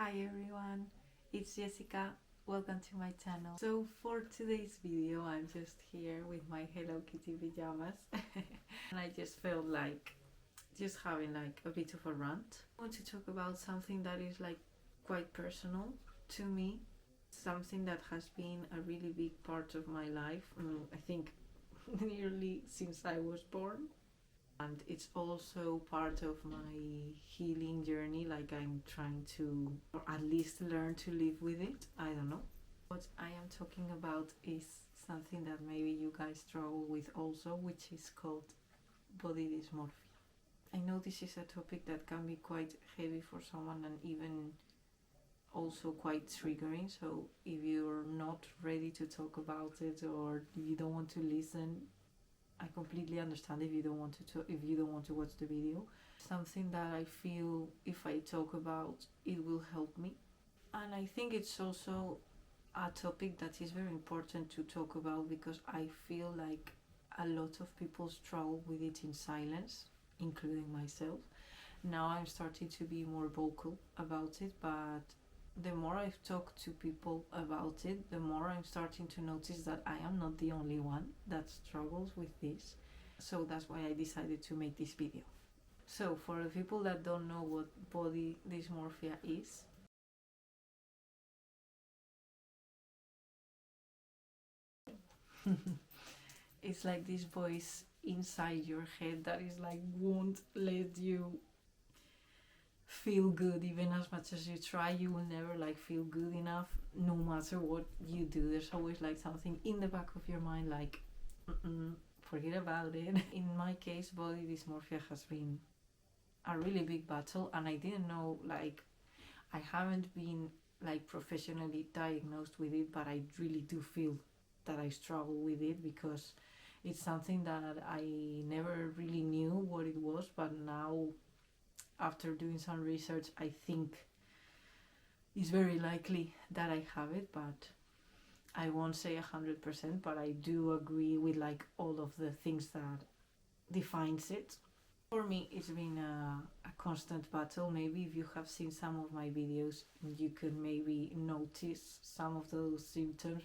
Hi everyone, it's Jessica. Welcome to my channel. So for today's video, I'm just here with my Hello Kitty pajamas and I just felt like just having like a bit of a rant. I want to talk about something that is like quite personal to me, something that has been a really big part of my life. I think nearly since I was born. And it's also part of my healing journey, like I'm trying to, or at least learn to live with it. I don't know. What I am talking about is something that maybe you guys struggle with also, which is called body dysmorphia. I know this is a topic that can be quite heavy for someone and even also quite triggering, so if you're not ready to talk about it or you don't want to listen, I completely understand if you don't want to watch the video. Something that I feel if I talk about it will help me. And I think it's also a topic that is very important to talk about because I feel like a lot of people struggle with it in silence, including myself. Now I'm starting to be more vocal about it, but the more I've talked to people about it, the more I'm starting to notice that I am not the only one that struggles with this. So that's why I decided to make this video. So for the people that don't know what body dysmorphia is, it's like this voice inside your head that is like won't let you feel good. Even as much as you try, you will never like feel good enough. No matter what you do, there's always like something in the back of your mind like forget about it. In my case, body dysmorphia has been a really big battle, and I didn't know, like, I haven't been like professionally diagnosed with it, but I really do feel that I struggle with it because it's something that I never really knew what it was, but now after doing some research, I think it's very likely that I have it, but I won't say 100%, but I do agree with like all of the things that defines it. For me, it's been a constant battle. Maybe if you have seen some of my videos, you could maybe notice some of those symptoms.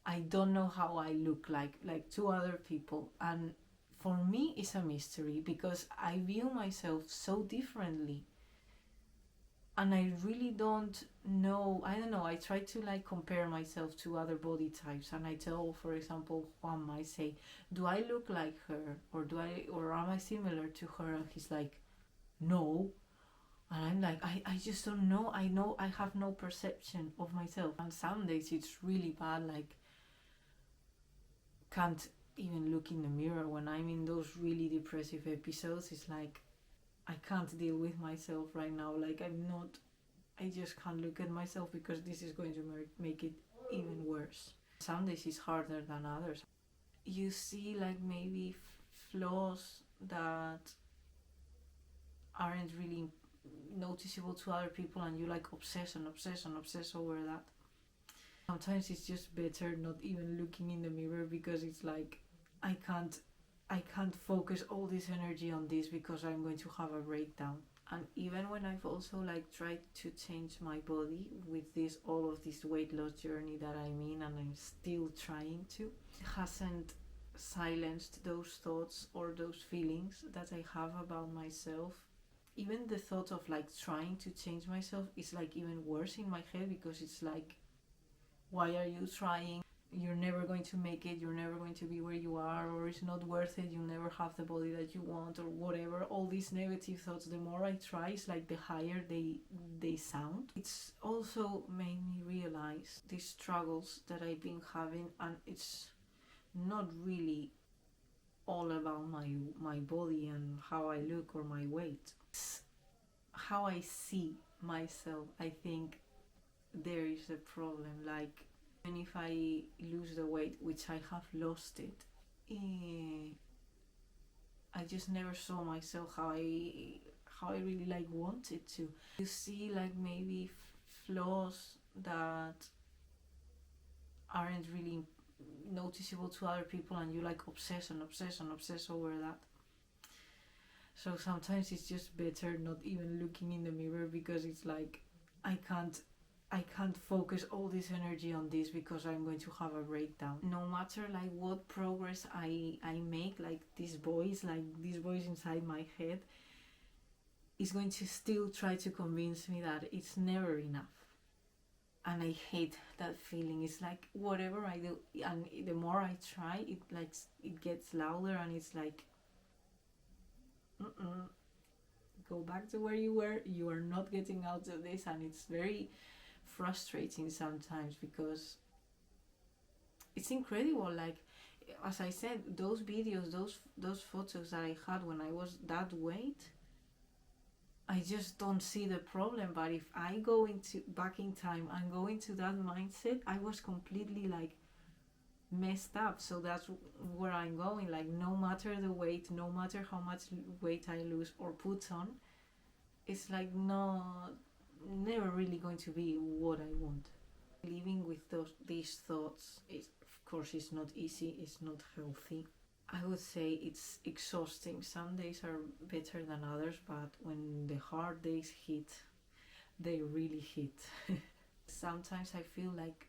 I don't know how I look like to other people, and for me it's a mystery because I view myself so differently and I really don't know. I don't know, I try to like compare myself to other body types, and I tell, for example, Juan, I say, do I look like her, or am I similar to her? And he's like, no. And I'm like, I just don't know. I know I have no perception of myself, and some days it's really bad, like can't even look in the mirror. When I'm in those really depressive episodes, it's like I can't deal with myself right now. Like I just can't look at myself because this is going to make it even worse. Some days it's harder than others. You see like maybe flaws that aren't really noticeable to other people, and you like obsess over that. Sometimes it's just better not even looking in the mirror because it's like I can't focus all this energy on this because I'm going to have a breakdown. And even when I've also like tried to change my body with all of this weight loss journey that I'm in, and I'm still trying to, it hasn't silenced those thoughts or those feelings that I have about myself. Even the thought of like trying to change myself is like even worse in my head because it's like, why are you trying? You're never going to make it, you're never going to be where you are, or it's not worth it, you'll never have the body that you want, or whatever. All these negative thoughts, the more I try, it's like the higher they sound. It's also made me realize these struggles that I've been having, and it's not really all about my body and how I look or my weight. It's how I see myself. I think there is a problem. Like, even if I lose the weight, which I have lost it, I just never saw myself how I really like wanted to. You see like maybe flaws that aren't really noticeable to other people, and you like obsess over that. So sometimes it's just better not even looking in the mirror because it's like I can't focus all this energy on this because I'm going to have a breakdown. No matter like what progress I make, like this voice inside my head is going to still try to convince me that it's never enough. And I hate that feeling. It's like whatever I do, and the more I try, it gets louder, and it's like, go back to where you were. You are not getting out of this, and it's very frustrating sometimes because it's incredible. Like, as I said, those videos, those photos that I had when I was that weight, I just don't see the problem. But if I go back in time and go into that mindset, I was completely like messed up. So that's where I'm going. Like, no matter the weight, no matter how much weight I lose or put on, it's like never really going to be what I want. Living with these thoughts is, of course, it's not easy, it's not healthy. I would say it's exhausting. Some days are better than others, but when the hard days hit, they really hit. Sometimes I feel like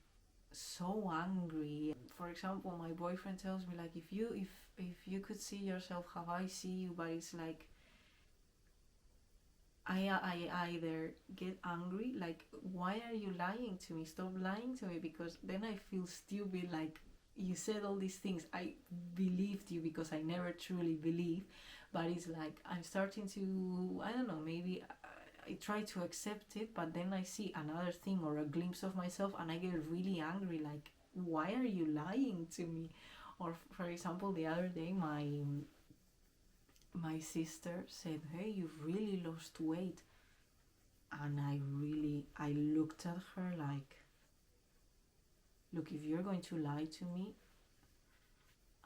so angry. For example, my boyfriend tells me like, if you could see yourself how I see you, but it's like I either get angry, like, why are you lying to me? Stop lying to me, because then I feel stupid, like, you said all these things, I believed you because I never truly believe, but it's like I'm starting to, I don't know, maybe I try to accept it, but then I see another thing or a glimpse of myself and I get really angry, like, why are you lying to me? Or for example, the other day my sister said, hey, you've really lost weight, and I looked at her like, look, if you're going to lie to me,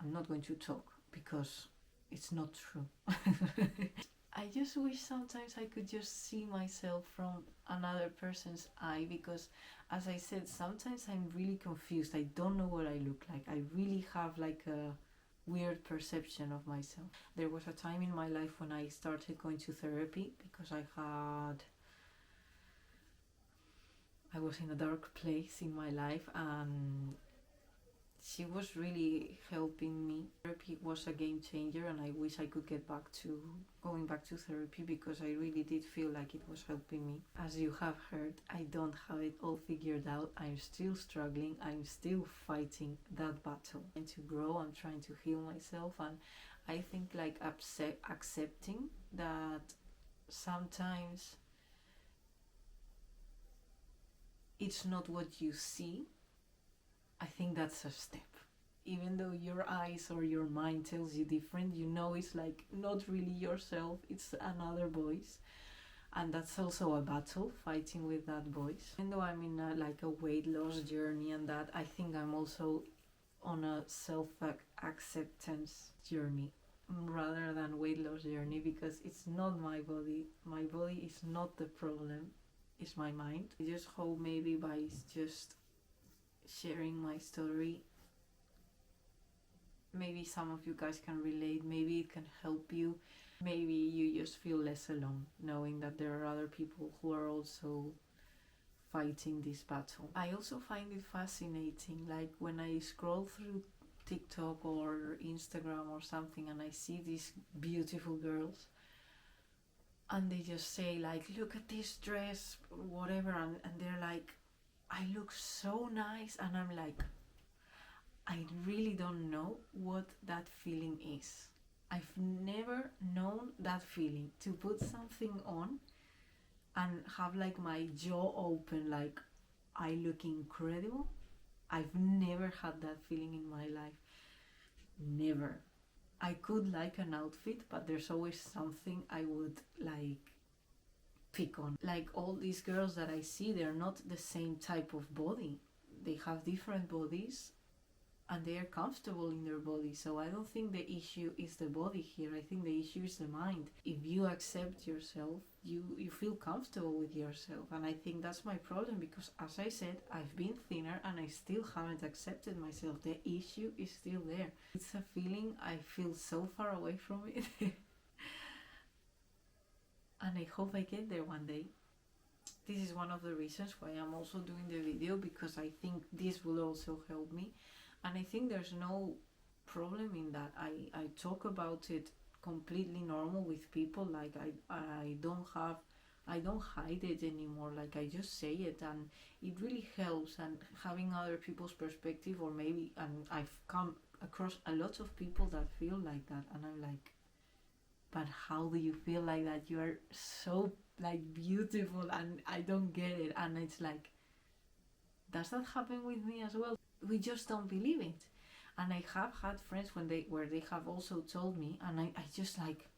I'm not going to talk because it's not true. I just wish sometimes I could just see myself from another person's eye, because as I said, sometimes I'm really confused. I don't know what I look like. I really have like a weird perception of myself. There was a time in my life when I started going to therapy because I was in a dark place in my life, and she was really helping me. Therapy was a game changer, and I wish I could get back to going back to therapy because I really did feel like it was helping me. As you have heard, I don't have it all figured out. I'm still struggling. I'm still fighting that battle. I'm trying to grow. I'm trying to heal myself, and I think like accepting that sometimes it's not what you see, I think that's a step. Even though your eyes or your mind tells you different, you know it's like not really yourself, it's another voice. And that's also a battle, fighting with that voice. Even though I'm in like a weight loss journey and that, I think I'm also on a self-acceptance journey rather than weight loss journey, because it's not my body. My body is not the problem, it's my mind. I just hope maybe by just sharing my story, maybe some of you guys can relate, maybe it can help you, maybe you just feel less alone knowing that there are other people who are also fighting this battle. I also find it fascinating, like when I scroll through TikTok or Instagram or something and I see these beautiful girls and they just say like, look at this dress, whatever, and they're like, I look so nice, and I'm like, I really don't know what that feeling is. I've never known that feeling, to put something on and have like my jaw open, like I look incredible. I've never had that feeling in my life. Never. I could like an outfit, but there's always something I would like pick on. Like all these girls that I see, they're not the same type of body. They have different bodies and they are comfortable in their body. So I don't think the issue is the body here. I think the issue is the mind. If you accept yourself, you feel comfortable with yourself. And I think that's my problem, because as I said, I've been thinner and I still haven't accepted myself. The issue is still there. It's a feeling, I feel so far away from it. And I hope I get there one day. this is one of the reasons why I'm also doing the video, because I think this will also help me. And I think there's no problem in that. I talk about it completely normal with people. Like I don't hide it anymore. Like I just say it, and it really helps. And having other people's perspective, or maybe, and I've come across a lot of people that feel like that, and I'm like, but how do you feel like that? You are so like beautiful, and I don't get it. And it's like, does that happen with me as well? We just don't believe it. And I have had friends where they have also told me, and I just like,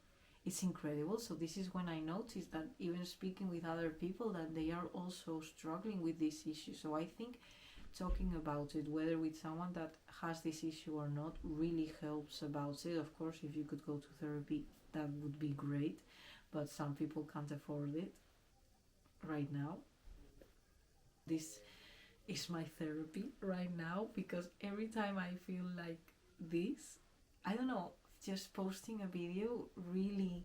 it's incredible. So this is when I noticed that even speaking with other people, that they are also struggling with this issue. So I think talking about it, whether with someone that has this issue or not, really helps about it. Of course, if you could go to therapy, that would be great, but some people can't afford it right now. This is my therapy right now, because every time I feel like this, I don't know, just posting a video really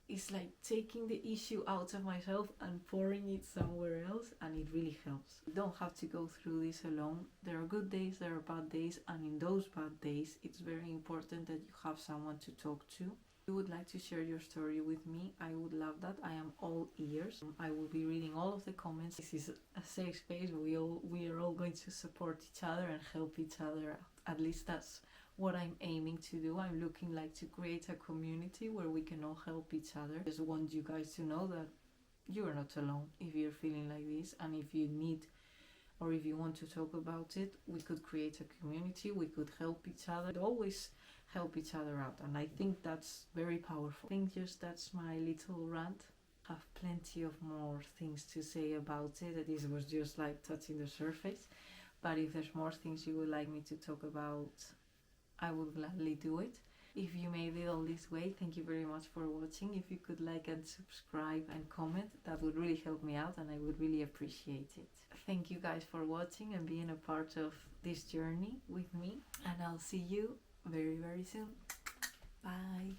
is like taking the issue out of myself and pouring it somewhere else, and it really helps. You don't have to go through this alone. There are good days, there are bad days, and in those bad days it's very important that you have someone to talk to. If you would like to share your story with me, I would love that. I am all ears. I will be reading all of the comments. This is a safe space. We are all going to support each other and help each other out. At least that's what I'm aiming to do. I'm looking like to create a community where we can all help each other. I just want you guys to know that you are not alone if you're feeling like this, and if you need, or if you want to talk about it, we could create a community, we could help each other. We'd always help each other out, and I think that's very powerful. I think just that's my little rant. I have plenty of more things to say about it. This was just like touching the surface, but if there's more things you would like me to talk about, I would gladly do it. If you made it all this way, thank you very much for watching. If you could like and subscribe and comment, that would really help me out, and I would really appreciate it. Thank you guys for watching and being a part of this journey with me, and I'll see you very, very soon. Bye.